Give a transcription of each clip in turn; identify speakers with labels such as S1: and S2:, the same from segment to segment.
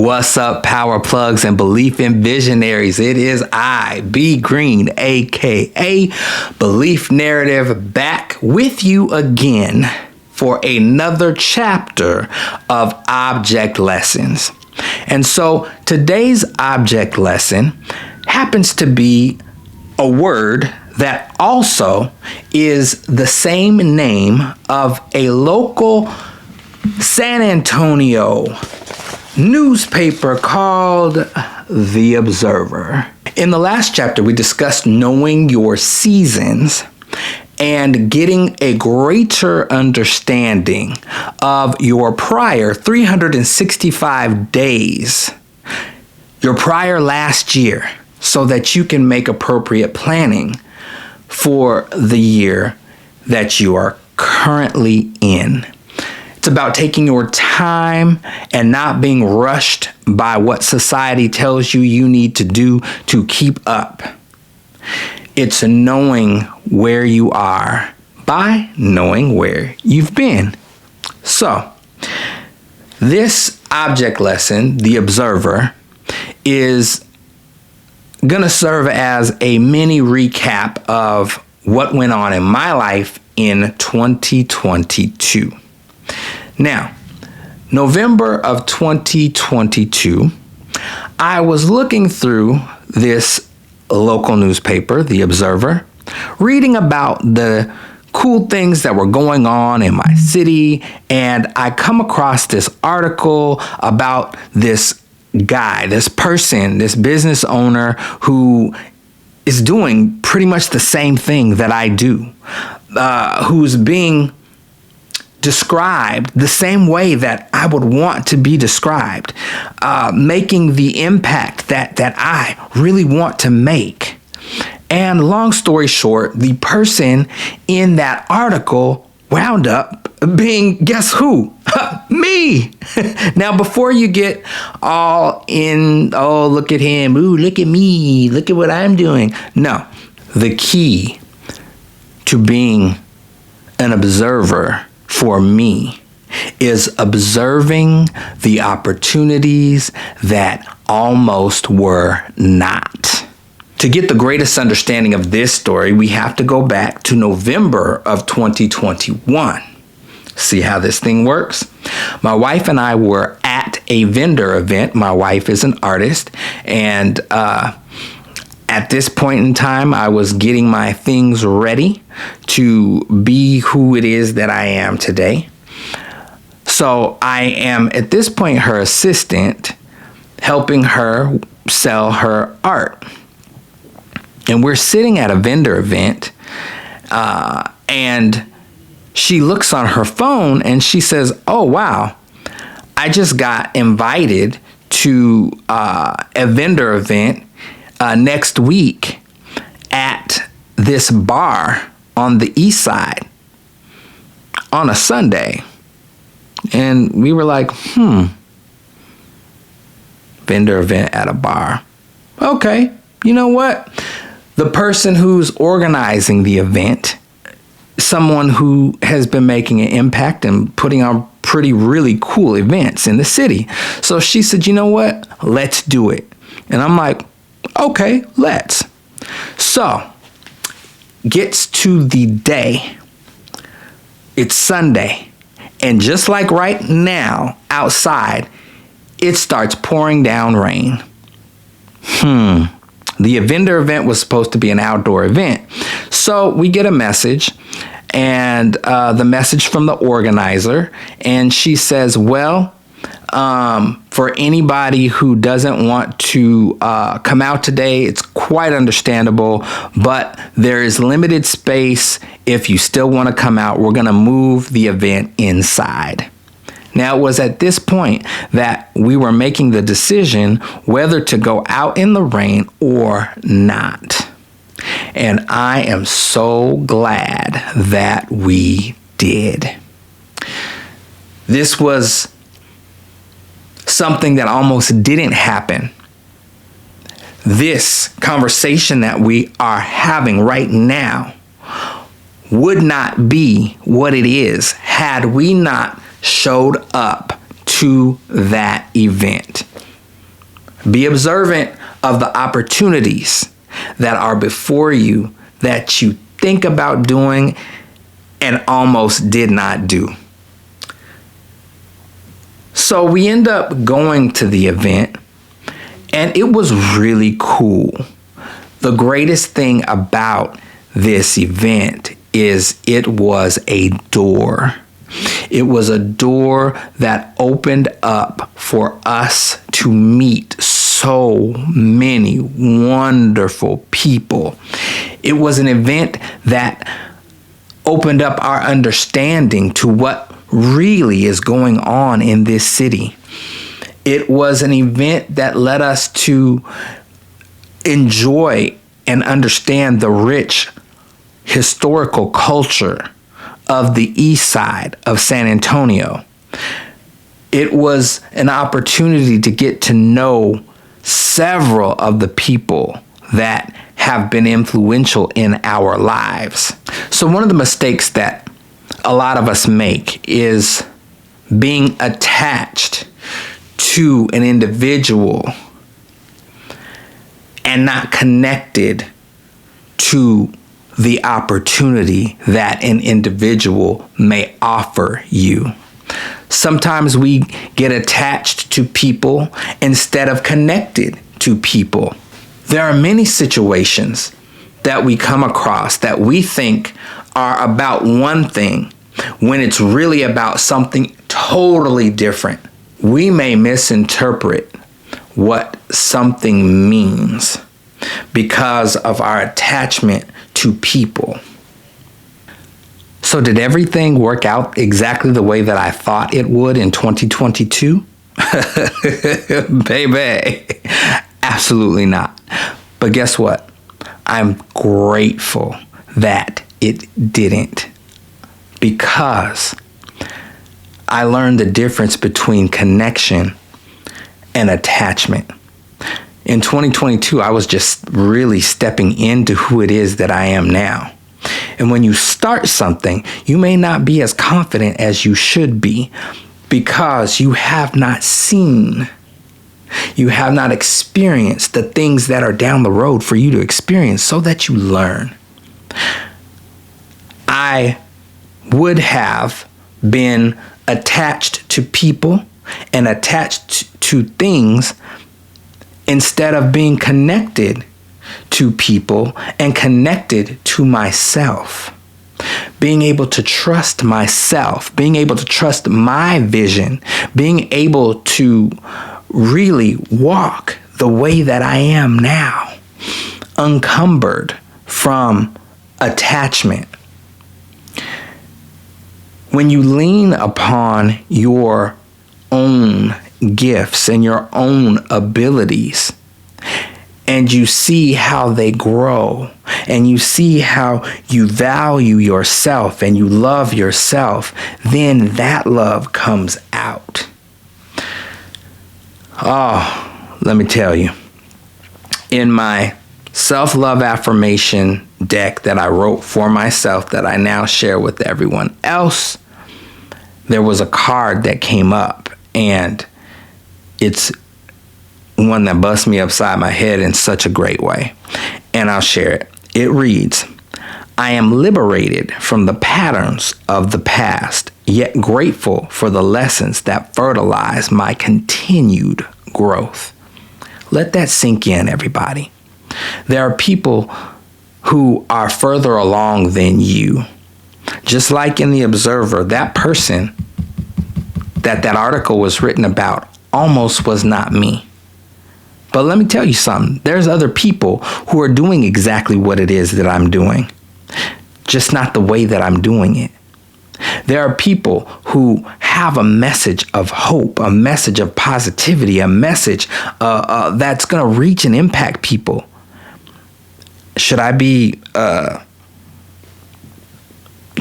S1: What's up, power plugs and belief in visionaries? It is I, B Green, aka Belief Narrative, back with you again for another chapter of object lessons. And so today's object lesson happens to be a word that also is the same name of a local San Antonio newspaper called The Observer. In the last chapter, we discussed knowing your seasons and getting a greater understanding of your prior 365 days, your prior last year, so that you can make appropriate planning for the year that you are currently in. It's about taking your time and not being rushed by what society tells you need to do to keep up. It's knowing where you are by knowing where you've been. So, this object lesson, The Observer, is going to serve as a mini recap of what went on in my life in 2022. Now, November of 2022, I was looking through this local newspaper, The Observer, reading about the cool things that were going on in my city, and I come across this article about this guy, this person, this business owner who is doing pretty much the same thing that I do, who's being described the same way that I would want to be described, making the impact that I really want to make. And long story short, the person in that article wound up being, guess who? Me. Now, before you get all in, oh, look at him, ooh, look at me, look at what I'm doing. No, the key to being an observer for me is observing the opportunities that almost were not. To get the greatest understanding of this story, we have to go back to November of 2021. See how this thing works? My wife and I were at a vendor event. My wife is an artist, and at this point in time, I was getting my things ready to be who it is that I am today. So I am, at this point, her assistant, helping her sell her art. And we're sitting at a vendor event, and she looks on her phone and she says, oh, wow, I just got invited to a vendor event next week at this bar on the east side on a Sunday. And we were like, vendor event at a bar. Okay, you know what? The person who's organizing the event, someone who has been making an impact and putting on really cool events in the city. So she said, you know what? Let's do it. And I'm like, okay, let's. So, gets to the day. It's Sunday. And just like right now, outside, it starts pouring down rain. The vendor event was supposed to be an outdoor event. So we get a message, and the message from the organizer, and she says, well, for anybody who doesn't want to come out today, it's quite understandable, but there is limited space. If you still want to come out, we're going to move the event inside. Now, it was at this point that we were making the decision whether to go out in the rain or not. And I am so glad that we did. This was something that almost didn't happen. This conversation that we are having right now would not be what it is had we not showed up to that event. Be observant of the opportunities that are before you that you think about doing and almost did not do. So we end up going to the event, and it was really cool. The greatest thing about this event is it was a door. It was a door that opened up for us to meet so many wonderful people. It was an event that opened up our understanding to what really is going on in this city. It was an event that led us to enjoy and understand the rich historical culture of the east side of San Antonio. It was an opportunity to get to know several of the people that have been influential in our lives. So one of the mistakes that a lot of us make is being attached to an individual and not connected to the opportunity that an individual may offer you. Sometimes we get attached to people instead of connected to people. There are many situations that we come across that we think are about one thing when it's really about something totally different. We may misinterpret what something means because of our attachment to people. So did everything work out exactly the way that I thought it would in 2022? Baby, absolutely not. But guess what? I'm grateful that it didn't, because I learned the difference between connection and attachment. In 2022, I was just really stepping into who it is that I am now. And when you start something, you may not be as confident as you should be because you have not seen, you have not experienced the things that are down the road for you to experience so that you learn. I would have been attached to people and attached to things instead of being connected to people and connected to myself. Being able to trust myself, being able to trust my vision, being able to really walk the way that I am now, unencumbered from attachment. When you lean upon your own gifts and your own abilities, and you see how they grow, and you see how you value yourself and you love yourself, then that love comes out. Oh, let me tell you, in my self-love affirmation deck that I wrote for myself that I now share with everyone else, there was a card that came up, and it's one that busts me upside my head in such a great way. And I'll share it. It reads, I am liberated from the patterns of the past, yet grateful for the lessons that fertilize my continued growth. Let that sink in, everybody. There are people who are further along than you. Just like in The Observer, that person that article was written about almost was not me. But let me tell you something. There's other people who are doing exactly what it is that I'm doing, just not the way that I'm doing it. There are people who have a message of hope, a message of positivity, a message that's going to reach and impact people. Should I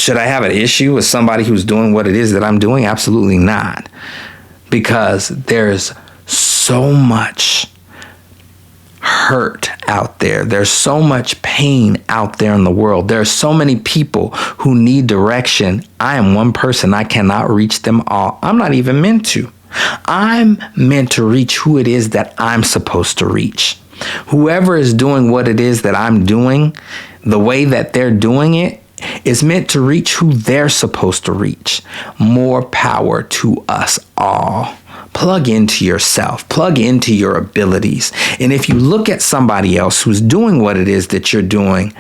S1: have an issue with somebody who's doing what it is that I'm doing? Absolutely not. Because there's so much hurt out there. There's so much pain out there in the world. There are so many people who need direction. I am one person. I cannot reach them all. I'm not even meant to. I'm meant to reach who it is that I'm supposed to reach. Whoever is doing what it is that I'm doing, the way that they're doing it, is meant to reach who they're supposed to reach. More power to us all. Plug into yourself, plug into your abilities. And if you look at somebody else who's doing what it is that you're doing,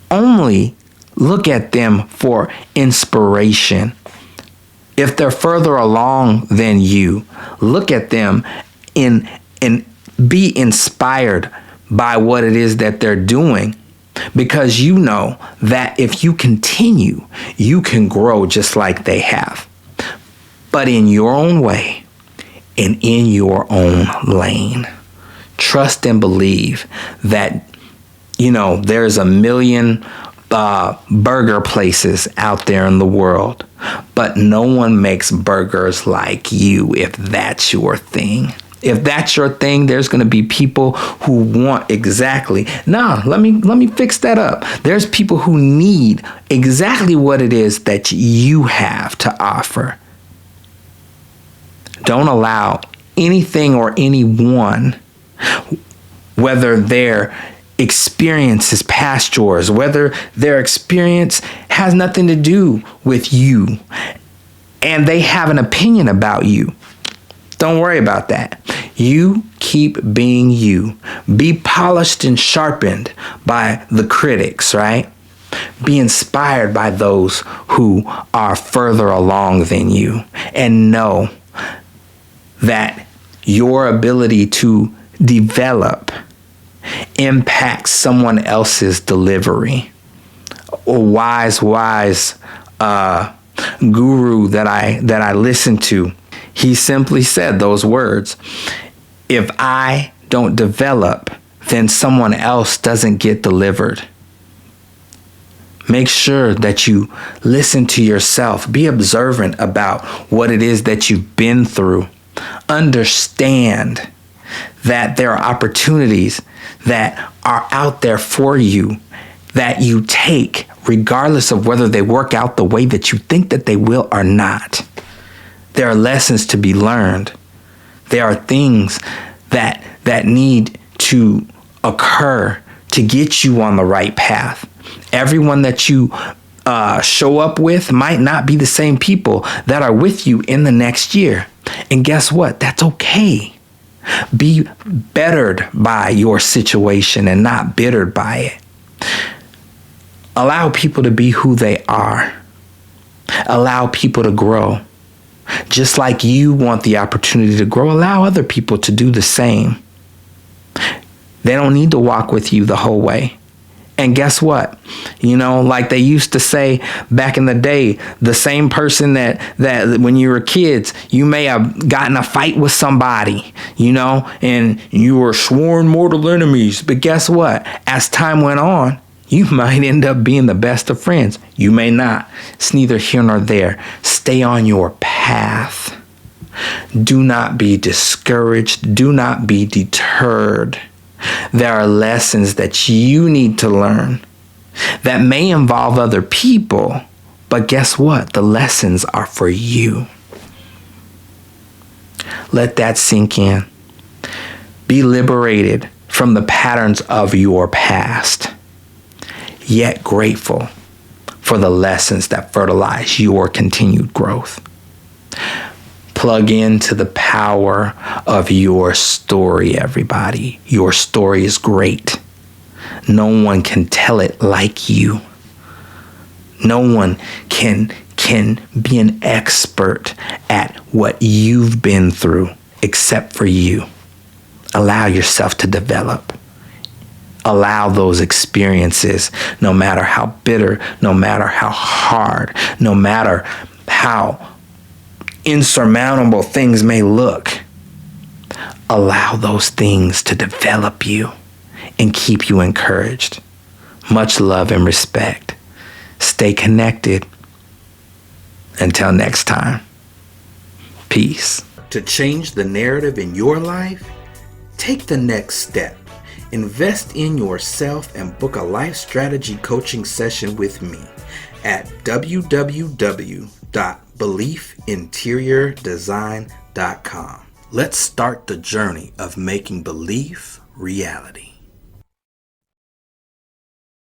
S1: only look at them for inspiration. If they're further along than you, look at them and be inspired by what it is that they're doing, because you know that if you continue, you can grow just like they have, but in your own way and in your own lane. Trust and believe that, there's a million burger places out there in the world, but no one makes burgers like you if that's your thing. If that's your thing, there's going to be people who want exactly. Let me fix that up. There's people who need exactly what it is that you have to offer. Don't allow anything or anyone, whether their experience is past yours, whether their experience has nothing to do with you, and they have an opinion about you. Don't worry about that. You keep being you. Be polished and sharpened by the critics, right? Be inspired by those who are further along than you, and know that your ability to develop impacts someone else's delivery. A wise guru that I listened to, he simply said those words: if I don't develop, then someone else doesn't get delivered. Make sure that you listen to yourself. Be observant about what it is that you've been through. Understand that there are opportunities that are out there for you that you take, regardless of whether they work out the way that you think that they will or not. There are lessons to be learned. There are things that need to occur to get you on the right path. Everyone that you show up with might not be the same people that are with you in the next year. And guess what? That's okay. Be bettered by your situation and not bittered by it. Allow people to be who they are. Allow people to grow. Just like you want the opportunity to grow, allow other people to do the same. They don't need to walk with you the whole way. And guess what? Like they used to say back in the day, the same person that when you were kids, you may have gotten a fight with somebody, and you were sworn mortal enemies. But guess what? As time went on, you might end up being the best of friends. You may not. It's neither here nor there. Stay on your path. Do not be discouraged. Do not be deterred. There are lessons that you need to learn that may involve other people, but guess what? The lessons are for you. Let that sink in. Be liberated from the patterns of your past, yet grateful for the lessons that fertilize your continued growth. Plug into the power of your story, everybody. Your story is great. No one can tell it like you. No one can be an expert at what you've been through except for you. Allow yourself to develop. Allow those experiences, no matter how bitter, no matter how hard, no matter how insurmountable things may look, allow those things to develop you and keep you encouraged. Much love and respect. Stay connected. Until next time, peace. To change the narrative in your life, take the next step. Invest in yourself and book a life strategy coaching session with me at www.beliefinteriordesign.com. Let's start the journey of making belief reality.